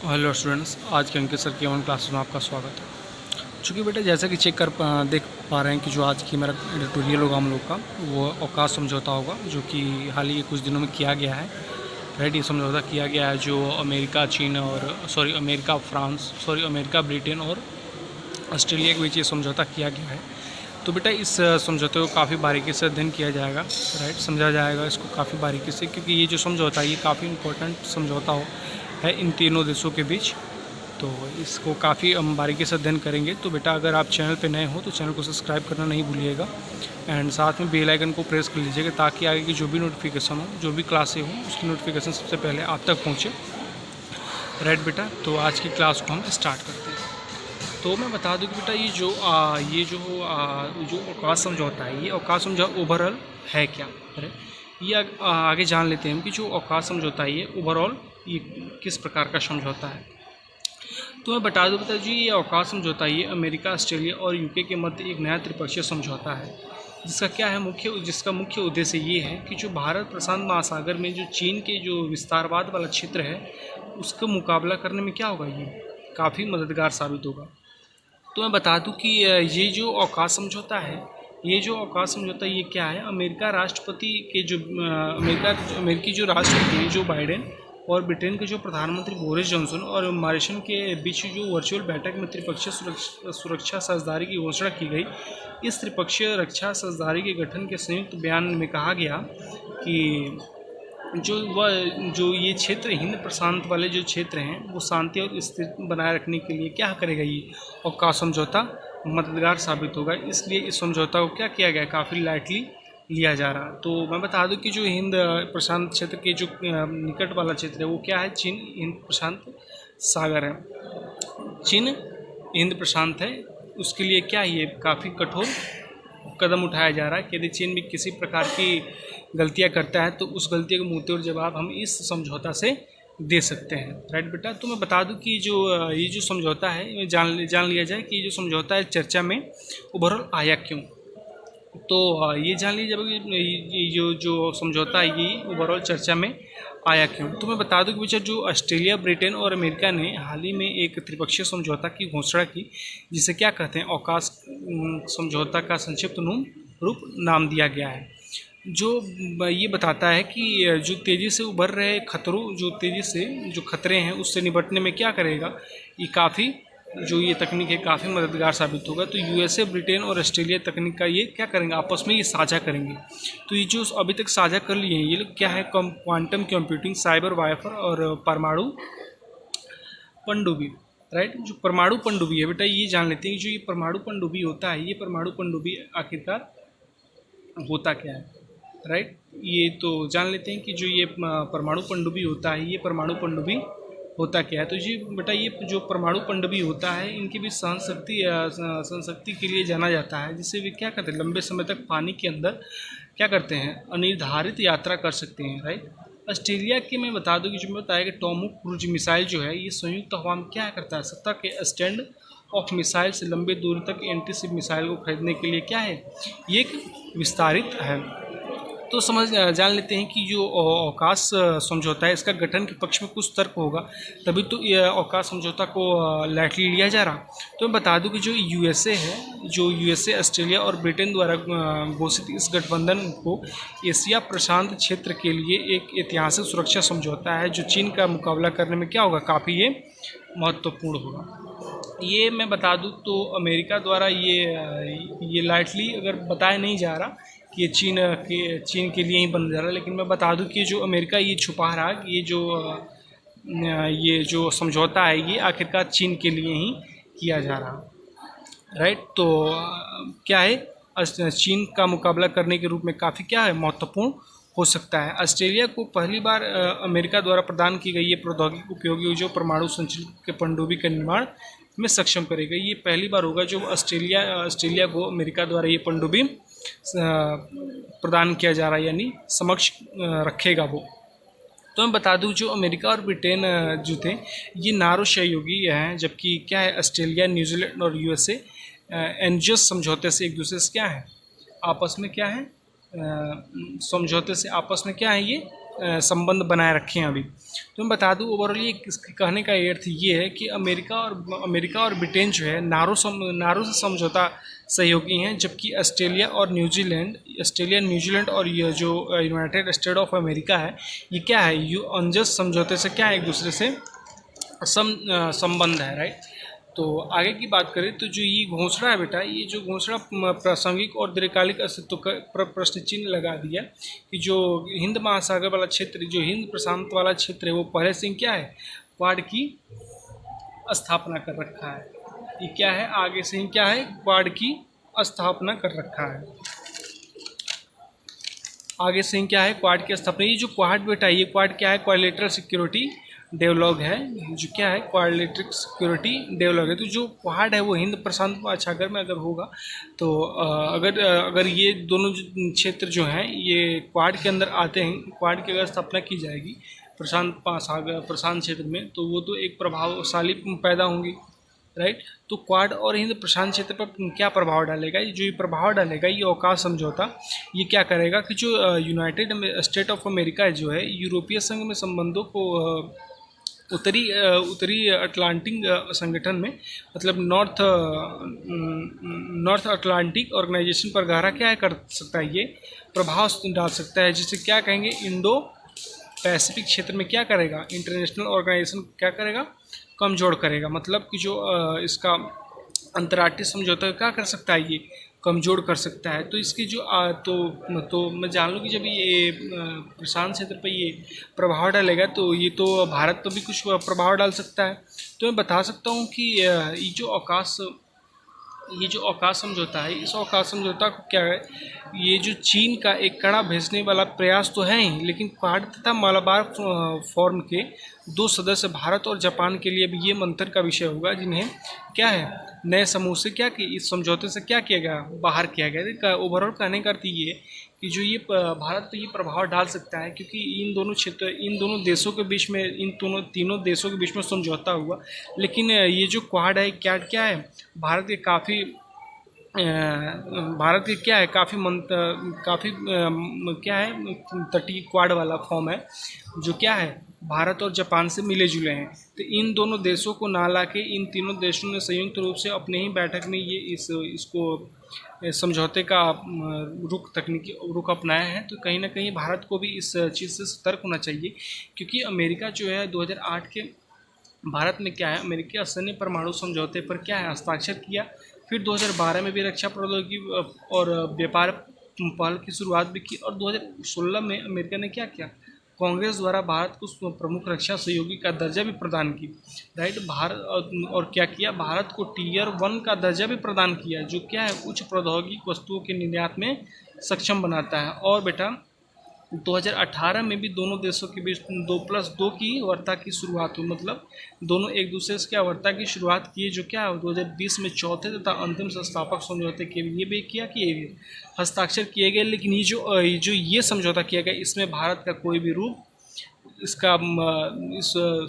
Hello students, आज के अंकित sir की ऑन क्लासेस में आपका स्वागत है। चूँकि बेटा जैसा कि देख पा रहे हैं कि जो आज की मेरा एडिटोरियल होगा हम लोग का, वो अवकाश समझौता होगा, जो कि हाल ही कुछ दिनों में किया गया है। राइट, ये समझौता किया गया है जो अमेरिका, चीन और अमेरिका, ब्रिटेन और ऑस्ट्रेलिया के बीच ये समझौता किया गया है। तो बेटा इस समझौते को काफ़ी बारीकी से अध्ययन किया जाएगा। राइट, समझा जाएगा इसको काफ़ी बारीकी से, क्योंकि ये जो समझौता है ये काफ़ी इम्पोर्टेंट समझौता है इन तीनों देशों के बीच। तो इसको काफ़ी हम बारीकी से अध्ययन करेंगे। तो बेटा अगर आप चैनल पे नए हो तो चैनल को सब्सक्राइब करना नहीं भूलिएगा, एंड साथ में बेल आइकन को प्रेस कर लीजिएगा, ताकि आगे की जो भी नोटिफिकेशन हो, जो भी क्लासें हों, उसकी नोटिफिकेशन सबसे पहले आप तक पहुँचे। राइट बेटा, तो आज की क्लास को हम स्टार्ट करते हैं। तो मैं बता दूं कि बेटा जो अवकाश समझौता है, ये अवकाश समझौता ओवरऑल है क्या। अरे ये आगे जान लेते हैं कि जो अवकाश समझौता है ये ओवरऑल ये किस प्रकार का समझौता है। तो मैं बता दूं बेटा जी, ये अवकाश समझौता ये अमेरिका, ऑस्ट्रेलिया और यूके के मध्य एक नया त्रिपक्षीय समझौता है, जिसका मुख्य उद्देश्य ये है कि जो भारत प्रशांत महासागर में जो चीन के जो विस्तारवाद वाला क्षेत्र है, उसका मुकाबला करने में क्या होगा, ये काफ़ी मददगार साबित होगा। तो मैं बता दूं कि ये जो अवकाश समझौता है, ये क्या है, अमेरिका राष्ट्रपति के जो अमेरिकी जो राष्ट्रपति हैं जो बाइडेन, और ब्रिटेन के जो प्रधानमंत्री बोरिस जॉनसन और मॉरिशस के बीच जो वर्चुअल बैठक में त्रिपक्षीय सुरक्षा साझेदारी की घोषणा की गई। इस त्रिपक्षीय रक्षा साझेदारी के गठन के संयुक्त बयान में कहा गया कि जो ये क्षेत्र हिंद प्रशांत वाले जो क्षेत्र हैं, वो शांति और स्थिरता बनाए रखने के लिए क्या करेगा, ये अवकाश समझौता मददगार साबित होगा। इसलिए इस समझौता को क्या किया गया, काफ़ी लाइटली लिया जा रहा। तो मैं बता दूं कि जो हिंद प्रशांत क्षेत्र के जो निकट वाला क्षेत्र है, वो क्या है, चीन हिंद प्रशांत सागर है। चीन हिंद प्रशांत है, उसके लिए क्या ये काफ़ी कठोर कदम उठाया जा रहा है कि यदि चीन भी किसी प्रकार की गलतियां करता है तो उस गलती का मुंहतोड़ जवाब हम इस समझौता से दे सकते हैं। राइट बेटा, तो मैं बता दूं कि ये जो समझौता है, जान लिया जाए कि जो समझौता है चर्चा में ओवरऑल आया क्यों। तो ये जान लीजिए कि जो समझौता है ये ओवरऑल चर्चा में आया क्यों। तो मैं बता दूं कि बेटा जो ऑस्ट्रेलिया, ब्रिटेन और अमेरिका ने हाल ही में एक त्रिपक्षीय समझौता की घोषणा की, जिसे क्या कहते हैं, अवकाश समझौता का संक्षिप्त रूप नाम दिया गया है, जो ये बताता है कि जो तेज़ी से उभर रहे जो खतरे हैं उससे निपटने में क्या करेगा, ये काफ़ी जो ये तकनीक है काफ़ी मददगार साबित होगा। तो यूएसए, ब्रिटेन और ऑस्ट्रेलिया तकनीक का ये क्या करेंगे, आपस में ये साझा करेंगे। तो ये जो अभी तक साझा कर लिए हैं ये लोग क्या है, क्वांटम कंप्यूटिंग, साइबर वारफेयर और परमाणु पनडुब्बी। राइट, जो परमाणु पनडुब्बी है बेटा, ये जान लेते हैं कि जो ये परमाणु पनडुब्बी होता है, ये परमाणु पनडुब्बी आखिरकार होता क्या है। राइट, ये तो जान लेते हैं कि जो ये परमाणु पनडुब्बी होता है, ये परमाणु पनडुब्बी होता क्या है। तो जी बेटा, ये जो परमाणु पनडुब्बी होता है, इनकी भी सहन शक्ति के लिए जाना जाता है, जिससे वे क्या करते हैं, लंबे समय तक पानी के अंदर क्या करते हैं, अनिर्धारित यात्रा कर सकते हैं। राइट, ऑस्ट्रेलिया के मैं बता दूं कि जो मैं बताया कि टॉमहॉक क्रूज मिसाइल जो है, ये संयुक्त हवा में क्या करता है, सत्ता के स्टैंड ऑफ मिसाइल से लंबे दूरी तक एंटी शिप मिसाइल को खरीदने के लिए क्या है, ये एक विस्तारित है। तो जान लेते हैं कि जो अवकाश समझौता है, इसका गठन के पक्ष में कुछ तर्क होगा, तभी तो ये अवकाश समझौता को लाइटली लिया जा रहा। तो मैं बता दूं कि जो यूएसए, ऑस्ट्रेलिया और ब्रिटेन द्वारा घोषित इस गठबंधन को एशिया प्रशांत क्षेत्र के लिए एक ऐतिहासिक सुरक्षा समझौता है, जो चीन का मुकाबला करने में क्या होगा, काफ़ी ये महत्वपूर्ण होगा। ये मैं बता दूं तो अमेरिका द्वारा ये लाइटली अगर बताया नहीं जा रहा कि ये चीन के लिए ही बन जा रहा है, लेकिन मैं बता दूं कि जो अमेरिका ये छुपा रहा कि ये जो समझौता है ये आखिरकार चीन के लिए ही किया जा रहा। राइट, तो क्या है, चीन का मुकाबला करने के रूप में काफ़ी क्या है, महत्वपूर्ण हो सकता है। ऑस्ट्रेलिया को पहली बार अमेरिका द्वारा प्रदान की गई ये प्रौद्योगिकी उपयोगी जो परमाणु संचालित के पनडुब्बी का निर्माण में सक्षम करेगा। ये पहली बार होगा जो ऑस्ट्रेलिया को अमेरिका द्वारा ये पनडुब्बी प्रदान किया जा रहा है, यानी समक्ष रखेगा वो। तो मैं बता दूं जो अमेरिका और ब्रिटेन जो थे ये नारो सहयोगी हैं, जबकि क्या है, ऑस्ट्रेलिया, न्यूजीलैंड और यूएसए एनजियोस समझौते से एक दूसरे से क्या है, आपस में क्या है, समझौते से आपस में क्या है, ये संबंध बनाए रखे हैं अभी। तो मैं बता दूं ओवरऑल ये इसके कहने का अर्थ ये है कि अमेरिका और ब्रिटेन जो है नारो से समझौता सहयोगी हैं, जबकि ऑस्ट्रेलिया न्यूजीलैंड और ये जो यूनाइटेड स्टेट ऑफ अमेरिका है, ये क्या है, यू अनजस्ट समझौते से क्या है, एक दूसरे से संबंध है, राइट। तो आगे की बात करें तो जो ये घोषणा है बेटा, ये जो घोषणा प्रासंगिक और दीर्घकालिक अस्तित्व पर प्रश्न चिन्ह लगा दिया कि जो हिंद महासागर वाला क्षेत्र, जो हिंद प्रशांत वाला क्षेत्र है, वो पहले से क्या है, क्वाड की स्थापना कर रखा है। ये क्या है, आगे से ही क्या है, क्वाड की स्थापना कर रखा है। आगे से ही क्या है, क्वाड की स्थापना। ये जो क्वाड बेटा, ये क्वाड क्या है, क्वाड्रिलेटरल सिक्योरिटी डेवलॉग है, जो क्या है, क्वाड्रिलेटरल सिक्योरिटी डेवलॉग है। तो जो क्वाड है वो हिंद प्रशांत महासागर में अगर होगा तो अगर ये दोनों क्षेत्र जो हैं ये क्वाड के अंदर आते हैं, क्वाड की अगर स्थापना की जाएगी प्रशांत महासागर प्रशांत क्षेत्र में, तो वो तो एक प्रभावशाली पैदा होंगी, राइट। तो क्वाड और हिंद प्रशांत क्षेत्र पर क्या प्रभाव डालेगा, जो ये प्रभाव डालेगा, ये अवकाश समझौता ये क्या करेगा कि जो यूनाइटेड स्टेट ऑफ अमेरिका जो है, यूरोपीय संघ में संबंधों को उत्तरी अटलांटिक संगठन में, मतलब नॉर्थ अटलांटिक ऑर्गेनाइजेशन पर गहरा क्या है कर सकता है, ये प्रभाव डाल सकता है, जिसे क्या कहेंगे, इंडो पैसिफिक क्षेत्र में क्या करेगा, इंटरनेशनल ऑर्गेनाइजेशन क्या करेगा, कमजोर करेगा। मतलब कि जो इसका अंतर्राष्ट्रीय समझौता क्या कर सकता है, ये कमजोर कर सकता है। तो इसकी जो तो मैं जान लूँ कि जब ये प्रशांत क्षेत्र पर ये प्रभाव डालेगा तो ये तो भारत पर भी कुछ प्रभाव डाल सकता है। तो मैं बता सकता हूँ कि ये जो अवकाश समझौता है, इस अवकाश समझौता को क्या है, ये जो चीन का एक कड़ा भेजने वाला प्रयास तो है ही, लेकिन क्वाड तथा मालाबार फोरम के 2 सदस्य भारत और जापान के लिए भी ये मंथन का विषय होगा, जिन्हें क्या है, नए समूह से क्या कि इस समझौते से क्या किया गया, बाहर किया गया। ओवरऑल कहने का अर्थ ये कि जो ये भारत पे ये प्रभाव डाल सकता है, क्योंकि इन दोनों देशों के बीच में, तीनों देशों के बीच में समझौता हुआ। लेकिन ये जो क्वाड है, क्या है, भारत के क्या है, काफ़ी क्या है, तटीय क्वाड वाला फॉर्म है, जो क्या है, भारत और जापान से मिले जुले हैं। तो इन दोनों देशों को ना लाके इन तीनों देशों ने संयुक्त रूप से अपने ही बैठक में ये इसको समझौते का रुख अपनाया है। तो कहीं ना कहीं भारत को भी इस चीज़ से सतर्क होना चाहिए, क्योंकि अमेरिका जो है 2008 के भारत में क्या है, अमेरिकी सैन्य परमाणु समझौते पर क्या है, हस्ताक्षर किया। फिर 2012 में भी रक्षा प्रौद्योगिकी और व्यापार पहल की शुरुआत भी की, और 2016 में अमेरिका ने क्या किया, कांग्रेस द्वारा भारत को प्रमुख रक्षा सहयोगी का दर्जा भी प्रदान की, राइट। भारत और क्या किया, भारत को टियर 1 का दर्जा भी प्रदान किया, जो क्या है, उच्च प्रौद्योगिक वस्तुओं के निर्यात में सक्षम बनाता है। और बेटा 2018 में भी दोनों देशों के बीच 2+2 की वार्ता की शुरुआत हुई, मतलब दोनों एक दूसरे से क्या वार्ता की शुरुआत की, जो क्या 2020 में चौथे तथा अंतिम संस्थापक समझौते के लिए भी क्या किए हस्ताक्षर किए गए। लेकिन ये समझौता किया गया, इसमें भारत का कोई भी रूप इस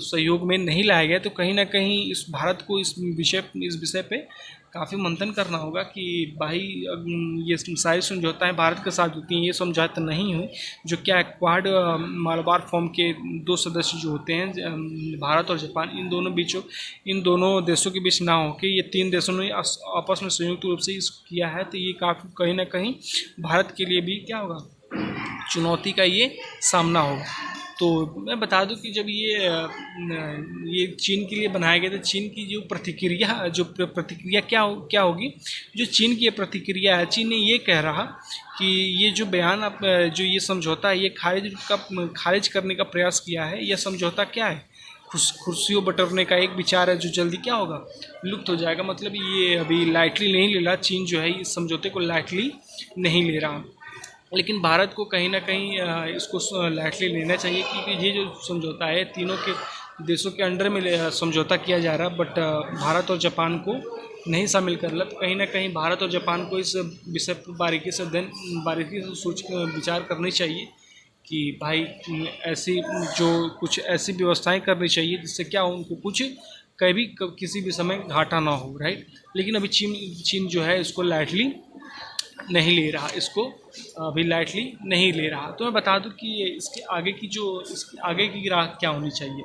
सहयोग में नहीं लाया गया। तो कहीं ना कहीं इस भारत को इस विषय पे काफ़ी मंथन करना होगा कि भाई ये सारी समझौताएँ भारत के साथ होती हैं, ये समझौता नहीं हुई, जो क्या क्वाड मालाबार फॉर्म के 2 सदस्य जो होते हैं, भारत और जापान, इन दोनों देशों के बीच ना हो के ये 3 देशों ने आपस में संयुक्त रूप से इसको किया है। तो ये काफ़ी कहीं ना कहीं भारत के लिए भी क्या होगा, चुनौती का ये सामना होगा। तो मैं बता दूं कि जब ये चीन के लिए बनाया गया, तो चीन की जो प्रतिक्रिया क्या होगी, जो चीन की प्रतिक्रिया है, चीन ने ये कह रहा कि ये जो बयान जो ये समझौता है, ये खारिज करने का प्रयास किया है। यह समझौता क्या है, कुर्सियों बटोरने का एक विचार है, जो जल्दी क्या होगा, लुप्त हो जाएगा। मतलब ये अभी लाइटली नहीं ले रहा, चीन जो है इस समझौते को लाइटली नहीं ले रहा। लेकिन भारत को कहीं ना कहीं इसको लाइटली लेना चाहिए, क्योंकि ये जो समझौता है तीनों के देशों के अंडर में समझौता किया जा रहा है, बट भारत और जापान को नहीं शामिल कर रहा। तो कहीं ना कहीं भारत और जापान को इस विषय पर बारीकी से सोच विचार करनी चाहिए कि भाई कुछ ऐसी व्यवस्थाएं करनी चाहिए जिससे क्या हो, उनको कुछ किसी भी समय घाटा ना हो, राइट। लेकिन अभी चीन जो है इसको लाइटली नहीं ले रहा, इसको अभी लाइटली नहीं ले रहा। तो मैं बता दूं कि इसके आगे की राह क्या होनी चाहिए,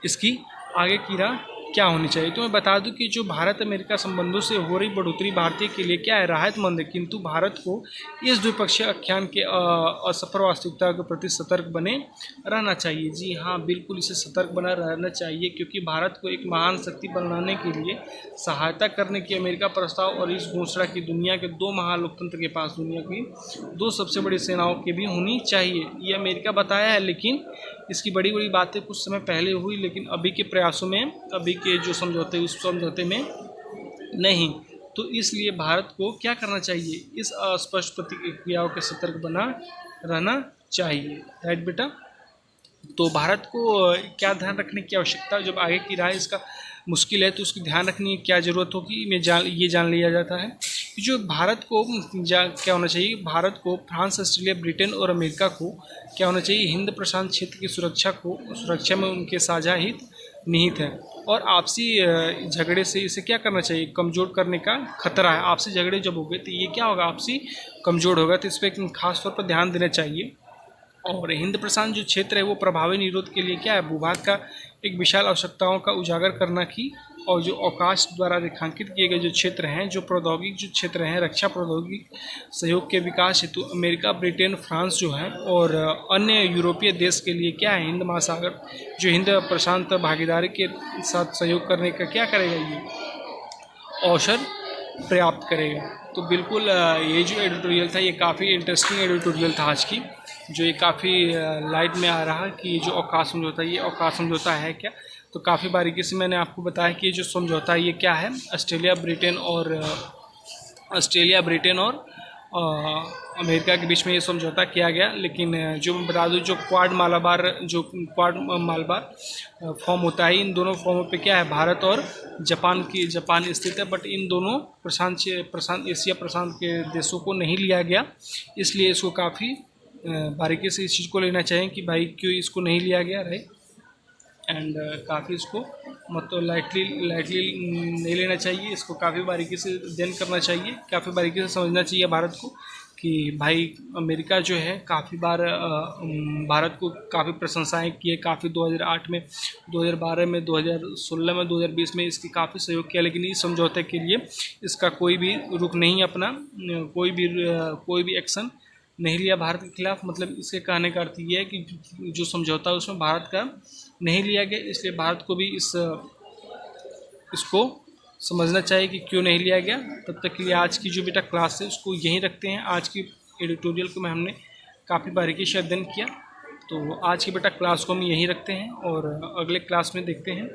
इसकी आगे की राह क्या होनी चाहिए। तो मैं बता दूं कि जो भारत अमेरिका संबंधों से हो रही बढ़ोतरी भारतीय के लिए क्या है, राहतमंद है, किंतु भारत को इस द्विपक्षीय आख्यान के असफल वास्तविकता के प्रति सतर्क बने रहना चाहिए। जी हाँ, बिल्कुल इसे सतर्क बना रहना चाहिए, क्योंकि भारत को एक महान शक्ति बनाने के लिए सहायता करने की अमेरिका प्रस्ताव और इस घोषणा की दुनिया के 2 महालोकतंत्र के पास दुनिया की 2 सबसे बड़ी सेनाओं की भी होनी चाहिए। ये अमेरिका बताया है, लेकिन इसकी बड़ी बड़ी बातें कुछ समय पहले हुई, लेकिन अभी के प्रयासों में, अभी के जो समझौते उस समझौते में नहीं। तो इसलिए भारत को क्या करना चाहिए, इस अस्पष्ट प्रतिक्रियाओं के सतर्क बना रहना चाहिए। राइट बेटा। तो भारत को क्या ध्यान रखने की आवश्यकता, जब आगे की राह इसका मुश्किल है तो उसकी ध्यान रखने की क्या ज़रूरत होगी, ये जान लिया जाता है कि जो भारत को क्या होना चाहिए। भारत को फ्रांस, ऑस्ट्रेलिया, ब्रिटेन और अमेरिका को क्या होना चाहिए, हिंद प्रशांत क्षेत्र की सुरक्षा में उनके साझा हित निहित है, और आपसी झगड़े से इसे क्या करना चाहिए, कमज़ोर करने का खतरा है। आपसी झगड़े जब हो गए तो ये क्या होगा, आपसी कमज़ोर होगा, तो इस पर खास तौर पर ध्यान देना चाहिए। और हिंद प्रशांत जो क्षेत्र है वो प्रभावी निरोध के लिए क्या है, भूभाग का एक विशाल आवश्यकताओं का उजागर करना की, और जो अवकाश द्वारा रेखांकित किए गए जो क्षेत्र हैं, जो प्रौद्योगिक जो क्षेत्र हैं, रक्षा प्रौद्योगिक सहयोग के विकास हेतु अमेरिका, ब्रिटेन, फ्रांस जो है और अन्य यूरोपीय देश के लिए क्या है, हिंद महासागर जो हिंद प्रशांत भागीदारी के साथ सहयोग करने का क्या करेगा, ये अवसर प्राप्त करेगा। तो बिल्कुल ये जो एडिटोरियल था ये काफ़ी इंटरेस्टिंग एडिटोरियल था आज की, जो ये काफ़ी लाइट में आ रहा कि जो अवकाश समझौता, ये अवकाश समझौता है क्या। तो काफ़ी बारीकी से मैंने आपको बताया कि ये जो समझौता है ये क्या है, ऑस्ट्रेलिया, ब्रिटेन और अमेरिका के बीच में ये समझौता किया गया। लेकिन जो मैं बता दूं, जो क्वाड मालाबार फॉर्म होता है, इन दोनों फॉर्मों पे क्या है, भारत और जापान स्थित है, बट इन दोनों प्रशांत एशिया प्रशांत के देशों को नहीं लिया गया। इसलिए इसको काफ़ी बारीकी से इस चीज़ को लेना चाहिए कि भाई क्यों इसको नहीं लिया गया, राइट। एंड काफ़ी इसको मतलब लाइटली नहीं लेना चाहिए, इसको काफ़ी बारीकी से अध्ययन करना चाहिए, काफ़ी बारीकी से समझना चाहिए भारत को कि भाई अमेरिका जो है काफ़ी बार भारत को काफ़ी प्रशंसाएं की है, काफ़ी 2008 में, 2012 में, 2016 में, 2020 में इसकी काफ़ी सहयोग किया, लेकिन इस समझौते के लिए इसका कोई भी रुख नहीं अपना, कोई भी एक्शन नहीं लिया भारत के खिलाफ। मतलब इसके कहने का अर्थ ये है कि जो समझौता है उसमें भारत का नहीं लिया गया, इसलिए भारत को भी इसको समझना चाहिए कि क्यों नहीं लिया गया। तब तक के लिए आज की जो बेटा क्लास है उसको यहीं रखते हैं। आज की एडिटोरियल को हमने काफ़ी बारीकी से अध्ययन किया, तो आज की बेटा क्लास को हम यहीं रखते हैं और अगले क्लास में देखते हैं,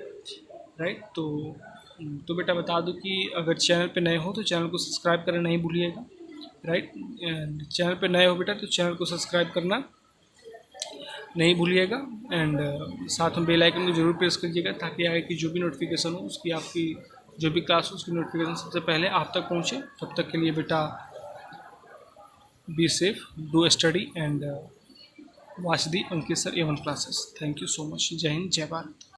राइट। तो बेटा बता दूं कि अगर चैनल पे नए हो तो चैनल को सब्सक्राइब करना नहीं भूलिएगा, राइट। चैनल पे नए हो बेटा तो चैनल को सब्सक्राइब करना नहीं भूलिएगा, एंड साथ में बेल आइकन को जरूर प्रेस करिएगा ताकि आगे की जो भी नोटिफिकेशन हो उसकी, आपकी जो भी क्लास हो उसकी नोटिफिकेशन सबसे पहले आप तक पहुँचे। तब तक के लिए बेटा be safe, do study and watch the Ankit sir A1 classes. Thank you so much. जय हिंद, जय भारत।